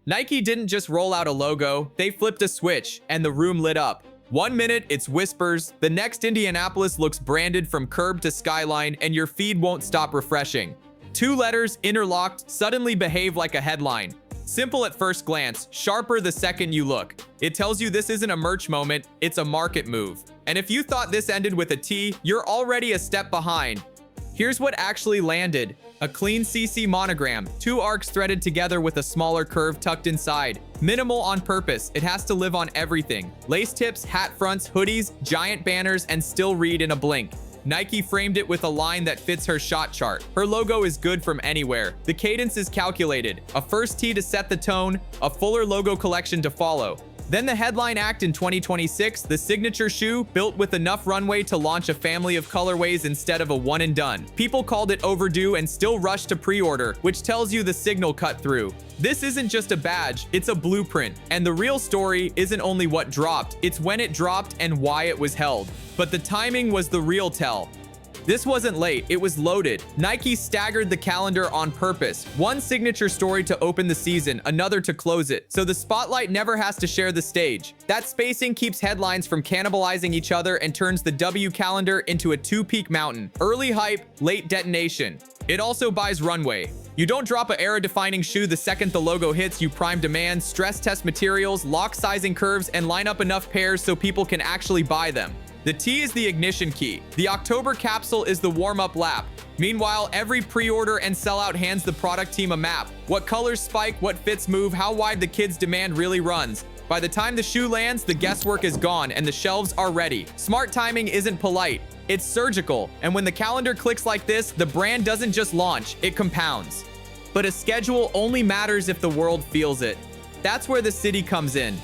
Nike didn't just roll out a logo, they flipped a switch, and the room lit up. 1 minute, it's whispers. The next Indianapolis looks branded from curb to skyline, and your feed won't stop refreshing. 2 letters interlocked suddenly behave like a headline. Simple at first glance, sharper the second you look. It tells you this isn't a merch moment, it's a market move. And if you thought this ended with a T, you're already a step behind. Here's what actually landed. A clean CC monogram, 2 arcs threaded together with a smaller curve tucked inside. Minimal on purpose, it has to live on everything. Lace tips, hat fronts, hoodies, giant banners, and still read in a blink. Nike framed it with a line that fits her shot chart. Her logo is good from anywhere. The cadence is calculated. A first tee to set the tone, a fuller logo collection to follow. Then the headline act in 2026, the signature shoe built with enough runway to launch a family of colorways instead of a one and done. People called it overdue and still rushed to pre-order, which tells you the signal cut through. This isn't just a badge, it's a blueprint. And the real story isn't only what dropped, it's when it dropped and why it was held. But the timing was the real tell. This wasn't late, it was loaded. Nike staggered the calendar on purpose. One signature story to open the season, another to close it. So the spotlight never has to share the stage. That spacing keeps headlines from cannibalizing each other and turns the W calendar into a 2-peak mountain. Early hype, late detonation. It also buys runway. You don't drop an era-defining shoe the second the logo hits, you prime demand, stress test materials, lock sizing curves, and line up enough pairs so people can actually buy them. The T is the ignition key. The October capsule is the warm-up lap. Meanwhile, every pre-order and sellout hands the product team a map. What colors spike, what fits move, how wide the kids' demand really runs. By the time the shoe lands, the guesswork is gone and the shelves are ready. Smart timing isn't polite, it's surgical. And when the calendar clicks like this, the brand doesn't just launch, it compounds. But a schedule only matters if the world feels it. That's where the city comes in.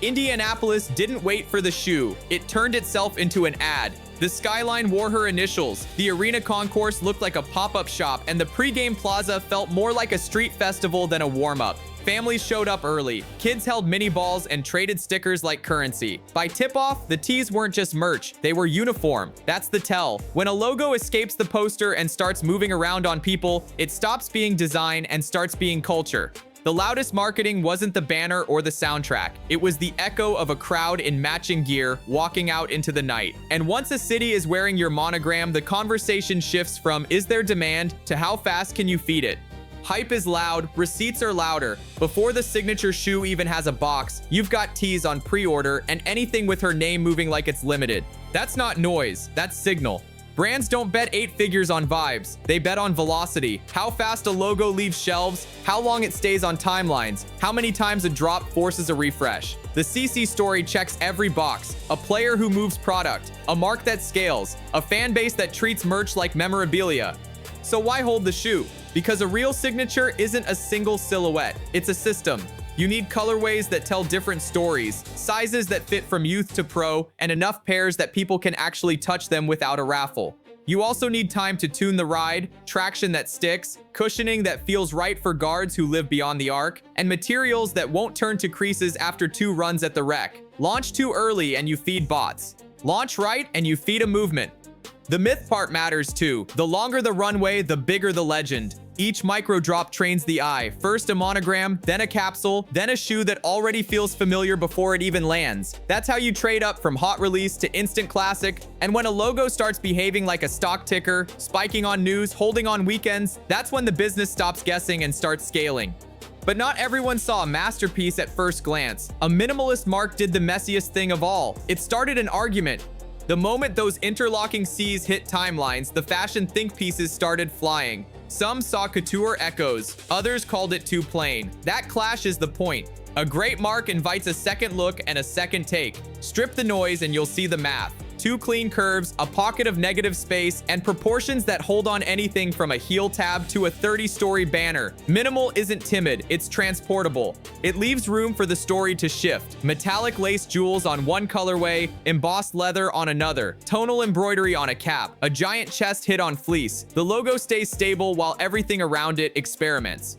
Indianapolis didn't wait for the shoe. It turned itself into an ad. The skyline wore her initials. The arena concourse looked like a pop-up shop, and the pregame plaza felt more like a street festival than a warm-up. Families showed up early. Kids held mini balls and traded stickers like currency. By tip-off, the tees weren't just merch, they were uniform. That's the tell. When a logo escapes the poster and starts moving around on people, it stops being design and starts being culture. The loudest marketing wasn't the banner or the soundtrack. It was the echo of a crowd in matching gear walking out into the night. And once a city is wearing your monogram, the conversation shifts from is there demand to how fast can you feed it? Hype is loud, receipts are louder. Before the signature shoe even has a box, you've got tees on pre-order and anything with her name moving like it's limited. That's not noise, that's signal. Brands don't bet 8 figures on vibes, they bet on velocity. How fast a logo leaves shelves, how long it stays on timelines, how many times a drop forces a refresh. The CC story checks every box. A player who moves product, a mark that scales, a fan base that treats merch like memorabilia. So why hold the shoe? Because a real signature isn't a single silhouette, it's a system. You need colorways that tell different stories, sizes that fit from youth to pro, and enough pairs that people can actually touch them without a raffle. You also need time to tune the ride, traction that sticks, cushioning that feels right for guards who live beyond the arc, and materials that won't turn to creases after 2 runs at the rec. Launch too early and you feed bots. Launch right and you feed a movement. The myth part matters too. The longer the runway, the bigger the legend. Each micro drop trains the eye. First a monogram, then a capsule, then a shoe that already feels familiar before it even lands. That's how you trade up from hot release to instant classic. And when a logo starts behaving like a stock ticker, spiking on news, holding on weekends, that's when the business stops guessing and starts scaling. But not everyone saw a masterpiece at first glance. A minimalist mark did the messiest thing of all. It started an argument. The moment those interlocking C's hit timelines, the fashion think pieces started flying. Some saw couture echoes, others called it too plain. That clash is the point. A great mark invites a second look and a second take. Strip the noise and you'll see the math. 2 clean curves, a pocket of negative space, and proportions that hold on anything from a heel tab to a 30-story banner. Minimal isn't timid, it's transportable. It leaves room for the story to shift. Metallic lace jewels on one colorway, embossed leather on another, tonal embroidery on a cap, a giant chest hit on fleece. The logo stays stable while everything around it experiments.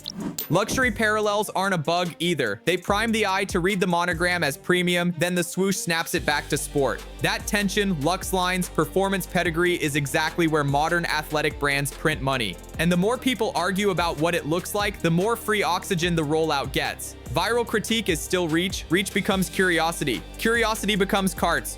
Luxury parallels aren't a bug either. They prime the eye to read the monogram as premium, then the swoosh snaps it back to sport. That tension, precision, luxe lines, performance pedigree is exactly where modern athletic brands print money. And the more people argue about what it looks like, the more free oxygen the rollout gets. Viral critique is still reach, reach becomes curiosity, curiosity becomes carts.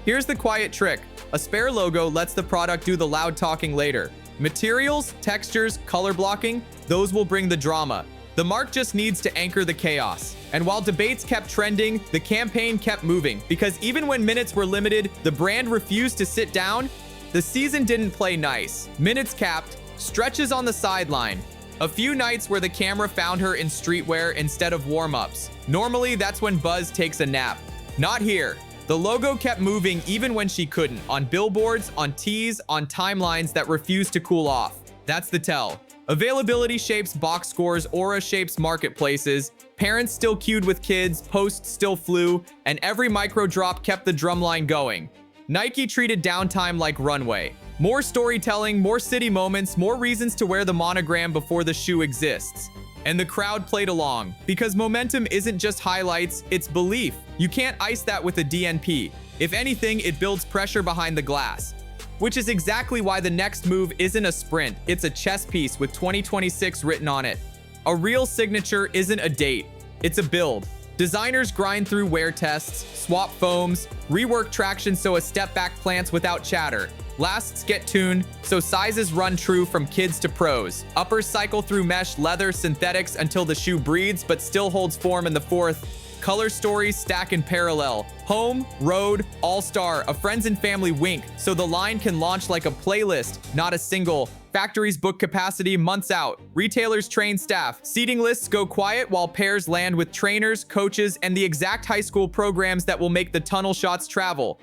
Here's the quiet trick. A spare logo lets the product do the loud talking later. Materials, textures, color blocking, those will bring the drama. The mark just needs to anchor the chaos. And while debates kept trending, the campaign kept moving, because even when minutes were limited, the brand refused to sit down. The season didn't play nice. Minutes capped, stretches on the sideline. A few nights where the camera found her in streetwear instead of warm-ups. Normally, that's when Buzz takes a nap. Not here. The logo kept moving even when she couldn't, on billboards, on tees, on timelines that refused to cool off. That's the tell. Availability shapes box scores, aura shapes marketplaces, parents still queued with kids, posts still flew, and every micro drop kept the drumline going. Nike treated downtime like runway. More storytelling, more city moments, more reasons to wear the monogram before the shoe exists. And the crowd played along, because momentum isn't just highlights, it's belief. You can't ice that with a DNP. If anything, it builds pressure behind the glass. Which is exactly why the next move isn't a sprint, it's a chess piece with 2026 written on it. A real signature isn't a date, it's a build. Designers grind through wear tests, swap foams, rework traction so a step back plants without chatter. Lasts get tuned, so sizes run true from kids to pros. Uppers cycle through mesh, leather, synthetics until the shoe breathes but still holds form in the fourth. Color stories stack in parallel. Home, road, all-star, a friends and family wink, so the line can launch like a playlist, not a single. Factories book capacity months out. Retailers train staff. Seating lists go quiet while pairs land with trainers, coaches, and the exact high school programs that will make the tunnel shots travel.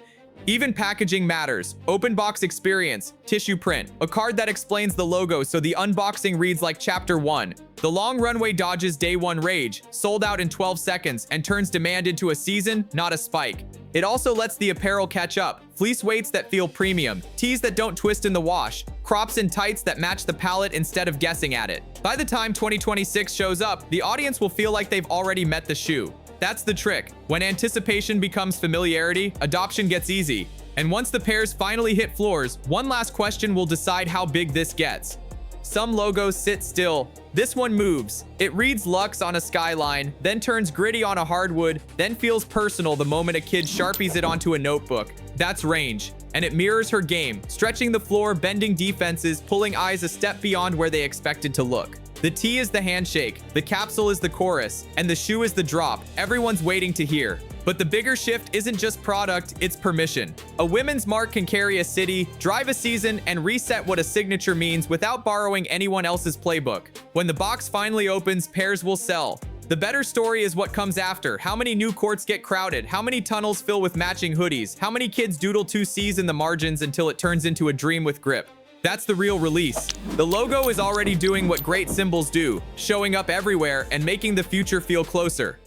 Even packaging matters. Open box experience, tissue print, a card that explains the logo so the unboxing reads like chapter 1. The long runway dodges day 1 rage, sold out in 12 seconds, and turns demand into a season, not a spike. It also lets the apparel catch up. Fleece weights that feel premium, tees that don't twist in the wash, crops and tights that match the palette instead of guessing at it. By the time 2026 shows up, the audience will feel like they've already met the shoe. That's the trick. When anticipation becomes familiarity, adoption gets easy. And once the pairs finally hit floors, one last question will decide how big this gets. Some logos sit still. This one moves. It reads luxe on a skyline, then turns gritty on a hardwood, then feels personal the moment a kid sharpies it onto a notebook. That's range. And it mirrors her game, stretching the floor, bending defenses, pulling eyes a step beyond where they expected to look. The T is the handshake, the capsule is the chorus, and the shoe is the drop. Everyone's waiting to hear. But the bigger shift isn't just product, it's permission. A women's mark can carry a city, drive a season, and reset what a signature means without borrowing anyone else's playbook. When the box finally opens, pairs will sell. The better story is what comes after. How many new courts get crowded? How many tunnels fill with matching hoodies? How many kids doodle 2 C's in the margins until it turns into a dream with grip? That's the real release. The logo is already doing what great symbols do, showing up everywhere and making the future feel closer.